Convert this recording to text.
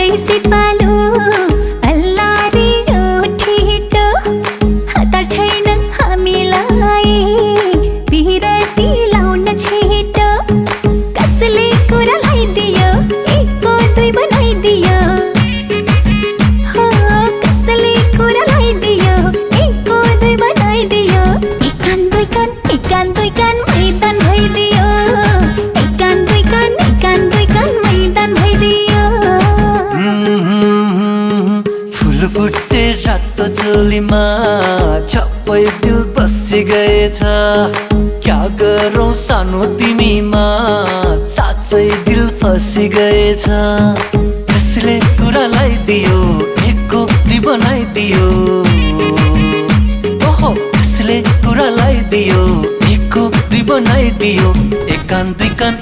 कैसे पालो अल्लाहले यो ठेटो हतार छैन हामीलाई बिरती लाउन छेटो कसले कुरा लगाइदियो एकको दुई बनाइदियो हो कसले कुरा लगाइदियो एकको दुई बनाइदियो एक कान दुई कान मैदान भइदियो एक कान दुई कान मैदान भइदियो फुल फुटे रातो चोलीमा छप्पै दिल बसी गएछ क्या गरौँ सानो तिमीमा साँच्चै दिल फसी गएछ कसले कुरा लगाइदियो एकको दुई बनाइदियो ओहो कसले कुरा लगाइदियो एकको दुई बनाइदियो एक कान दुई कान